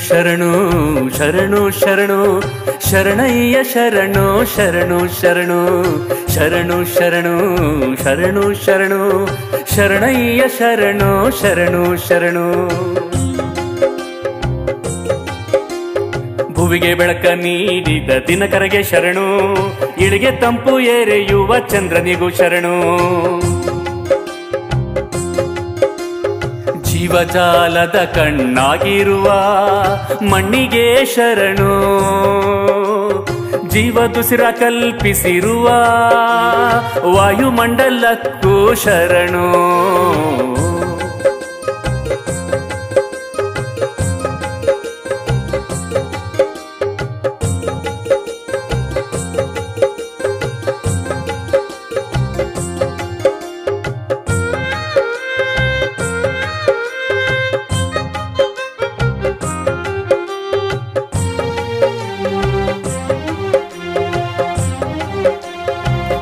ಶರಣು ಶರಣು ಶರಣು ಶರಣಯ್ಯ ಶರಣು ಶರಣು ಶರಣು ಶರಣು ಶರಣು ಶರಣು ಶರಣು ಶರಣಯ್ಯ ಶರಣು ಶರಣು ಶರಣು. ಭುವಿಗೆ ಬೆಳಕ ನೀಡಿದ ದಿನಕರಗೆ ಶರಣು, ಇಳಿಗೆ ತಂಪು ಏರೆಯುವ ಚಂದ್ರನಿಗೂ ಶರಣು. ಜೀವಜಾಲದ ಕಣ್ಣಾಗಿರುವ ಮಣ್ಣಿಗೆ ಶರಣು, ಜೀವದುಸಿರ ಕಲ್ಪಿಸಿರುವ ವಾಯುಮಂಡಲಕ್ಕೂ ಶರಣು.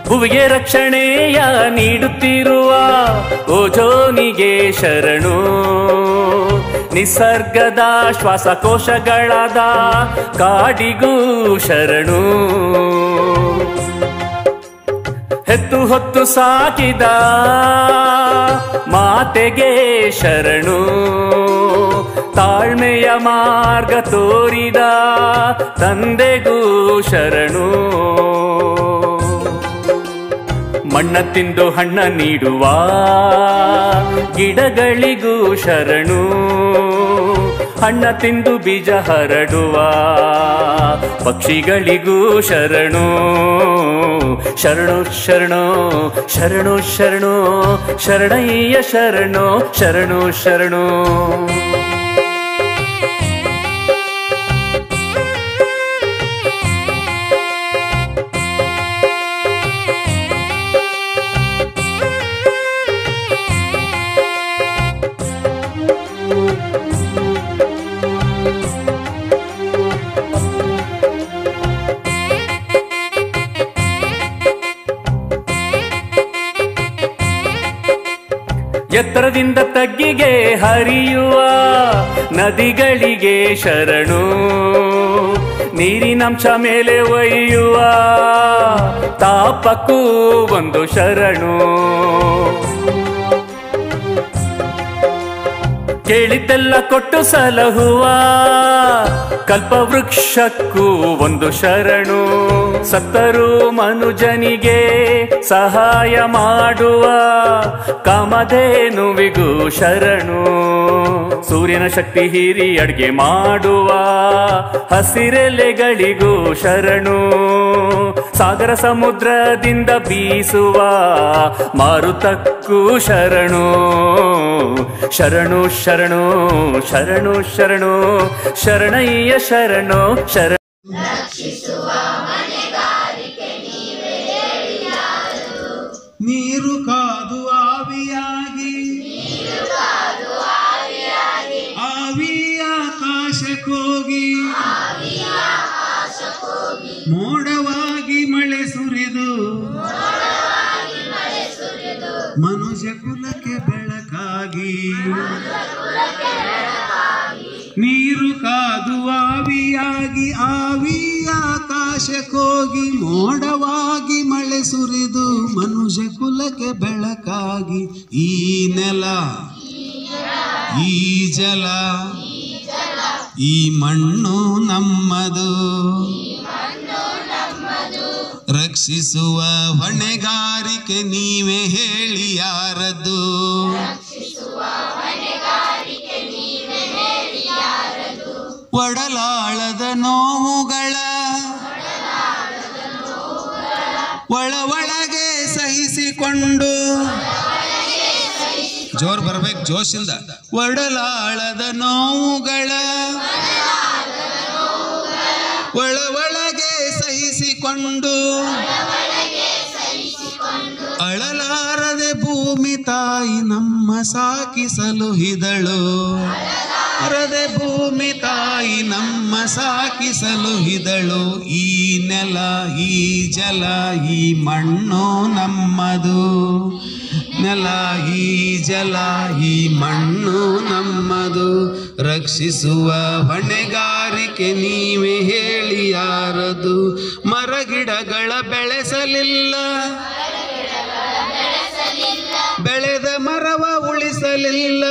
ಭುವಿಗೆ ರಕ್ಷಣೆಯ ನೀಡುತ್ತಿರುವ ಓಜೋನಿಗೆ ಶರಣು, ನಿಸರ್ಗದ ಶ್ವಾಸಕೋಶಗಳಾದ ಕಾಡಿಗೂ ಶರಣು. ಹೆತ್ತು ಹೊತ್ತು ಸಾಕಿದ ಮಾತೆಗೆ ಶರಣು, ತಾಳ್ಮೆಯ ಮಾರ್ಗ ತೋರಿದ ತಂದೆಗೂ ಶರಣು. ಮಣ್ಣ ತಿಂದು ಹಣ್ಣ ನೀಡುವ ಗಿಡಗಳಿಗೂ ಶರಣು, ಹಣ್ಣ ತಿಂದು ಬೀಜ ಹರಡುವ ಪಕ್ಷಿಗಳಿಗೂ ಶರಣು. ಶರಣು ಶರಣು ಶರಣು ಶರಣು ಶರಣಯ್ಯ ಶರಣು ಶರಣು ಶರಣು. ಎತ್ತರದಿಂದ ತಗ್ಗಿಗೆ ಹರಿಯುವ ನದಿಗಳಿಗೆ ಶರಣು, ನೀರಿನಂಶ ಮೇಲೆ ಒಯ್ಯುವ ತಾಪಕ್ಕೂ ಒಂದು ಶರಣು. ಕೇಳಿದ್ದೆಲ್ಲ ಕೊಟ್ಟು ಸಲಹುವ ಕಲ್ಪವೃಕ್ಷಕ್ಕೂ ಒಂದು ಶರಣು. ಸತ್ತರೂ ಮನುಜನಿಗೆ ಸಹಾಯ ಮಾಡುವ ಕಾಮಧೇನುವಿಗೂ ಶರಣು. ಸೂರ್ಯನ ಶಕ್ತಿ ಹೀರಿ ಅಡ್ಗೆ ಮಾಡುವ ಹಸಿರೆಲೆಗಳಿಗೂ ಶರಣು. ಸಾಗರ ಸಮುದ್ರದಿಂದ ಬೀಸುವ ಮಾರುತಕ್ಕೂ ಶರಣು. ಶರಣು ಶರಣು ಶರಣು ಶರಣು ಶರಣಯ್ಯ ಶರಣು ಶರಣ. ನೀರು ಕಾದು ಆವಿಯಾಗಿ ಆವಿಯ ಆಕಾಶಕ್ಕೋಗಿ ಮೋಡವಾಗಿ ಮಳೆ ಸುರಿದು ಮನುಷ್ಯ ಕುಲಕ್ಕೆ ಬೆಳಕಾಗಿ. ನೀರು ಕಾದು ಆವಿಯಾಗಿ ಆವಿಯ ಆಕಾಶಕ್ಕೋಗಿ ಮೋಡವಾಗಿ ಮಳೆ ಸುರಿದು ಮನುಷ್ಯ ಕುಲಕ್ಕೆ ಬೆಳಕಾಗಿ. ಈ ನೆಲ ಈ ಜಲ ಈ ಮಣ್ಣು ನಮ್ಮದು, ರಕ್ಷಿಸುವ ಹೊಣೆಗಾರಿಕೆ ನೀವೇ ಹೇಳಿ ಯಾರದ್ದು. ಒಡಲಾಳದ ನೋವುಗಳ ಒಳಗೆ ಸಹಿಸಿಕೊಂಡು, ಜೋರ್ ಬರ್ಬೇಕು ಜೋಶಿಂದ. ಒಡಲಾಳದ ನೋವುಗಳ ಒಳಗೆ ಸಹಿಸಿಕೊಂಡು, ಅಳಲಾರದೆ ಭೂಮಿ ತಾಯಿ ನಮ್ಮ ಸಾಕಿಸಲು ಹಿದಳು. ಅರದೆ ಭೂಮಿ ತಾಯಿ ನಮ್ಮ ಸಾಕಿಸಲು ಹಿದಳು. ಈ ನೆಲ ಈ ಜಲ ಈ ಮಣ್ಣು ನಮ್ಮದು, ನೆಲ ಈ ಜಲ ಈ ಮಣ್ಣು ನಮ್ಮದು, ರಕ್ಷಿಸುವ ಹೊಣೆಗಾರಿಕೆ ನೀವೇ ಹೇಳಿ ಯಾರದು. ಮರಗಿಡಗಳ ಬೆಳೆಸಲಿಲ್ಲ, ಬೆಳೆದ ಮರವ ಉಳಿಸಲಿಲ್ಲ.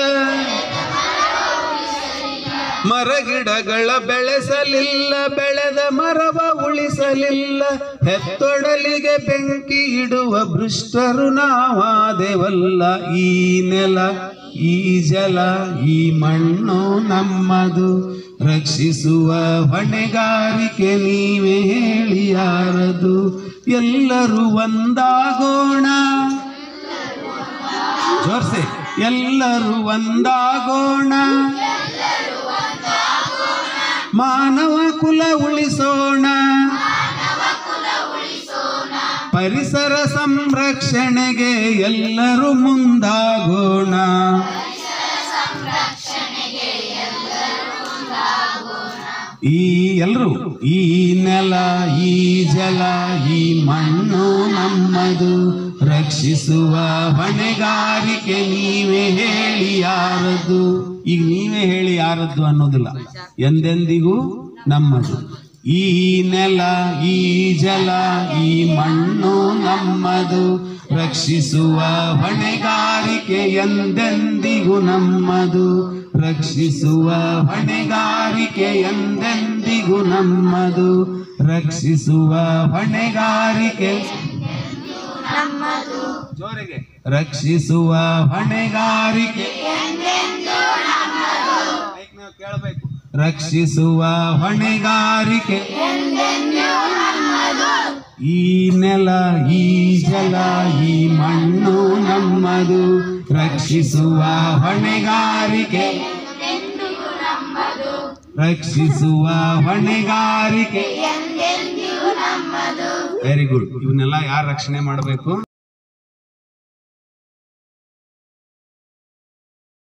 ಮರಗಿಡಗಳ ಬೆಳೆಸಲಿಲ್ಲ, ಬೆಳೆದ ಮರವ ಉಳಿಸಲಿಲ್ಲ. ಹೆತ್ತೊಡಲಿಗೆ ಬೆಂಕಿ ಇಡುವ ಭ್ರಷ್ಟರು ನಾವಾದೆವಲ್ಲ. ಈ ನೆಲ, ಈ ಜಲ, ಈ ಮಣ್ಣು ನಮ್ಮದು. ರಕ್ಷಿಸುವ ಹೊಣೆಗಾರಿಕೆ ನೀವೇ ಹೇಳಿ ಯಾರದು. ಎಲ್ಲರೂ ಒಂದಾಗೋಣ, ಜೋರ್ಸೆ, ಎಲ್ಲರೂ ಒಂದಾಗೋಣ. ಮಾನವ ಕುಲ ಉಳಿಸೋಣ, ಪರಿಸರ ಸಂರಕ್ಷಣೆಗೆ ಎಲ್ಲರೂ ಮುಂದಾಗೋಣ. ಈ ಎಲ್ಲರೂ, ಈ ನೆಲ, ಈ ಜಲ, ಈ ಮಣ್ಣು ನಮ್ಮದು. ರಕ್ಷಿಸುವ ಹೊಣೆಗಾರಿಕೆ ನೀವೇ ಹೇಳಿ ಯಾರದು. ಈಗ ನೀವೇ ಹೇಳಿ ಯಾರದ್ದು ಅನ್ನೋದಿಲ್ಲ, ಎಂದೆಂದಿಗೂ ನಮ್ಮದು. ಈ ನೆಲ, ಈ ಜಲ, ಈ ಮಣ್ಣು ನಮ್ಮದು. ರಕ್ಷಿಸುವ ಹೊಣೆಗಾರಿಕೆ ಎಂದೆಂದಿಗೂ ನಮ್ಮದು. ರಕ್ಷಿಸುವ ಹೊಣೆಗಾರಿಕೆ ಎಂದೆಂದಿಗೂ ನಮ್ಮದು. ರಕ್ಷಿಸುವ ಹೊಣೆಗಾರಿಕೆ ಜೋರಿಗೆ. ರಕ್ಷಿಸುವ ಹೊಣೆಗಾರಿಕೆ ಕೇಳಬೇಕು. ರಕ್ಷಿಸುವ ಹೊಣೆಗಾರಿಕೆ ಈ ನೆಲ, ಈ ಜಲ, ಈ ಮಣ್ಣು ನಮ್ಮದು. ರಕ್ಷಿಸುವ ಹೊಣೆಗಾರಿಕೆ, ರಕ್ಷಿಸುವ ಹೊಣೆಗಾರಿಕೆ. Very good. ಇವನ್ನೆಲ್ಲ ಯಾರು ರಕ್ಷಣೆ ಮಾಡಬೇಕು?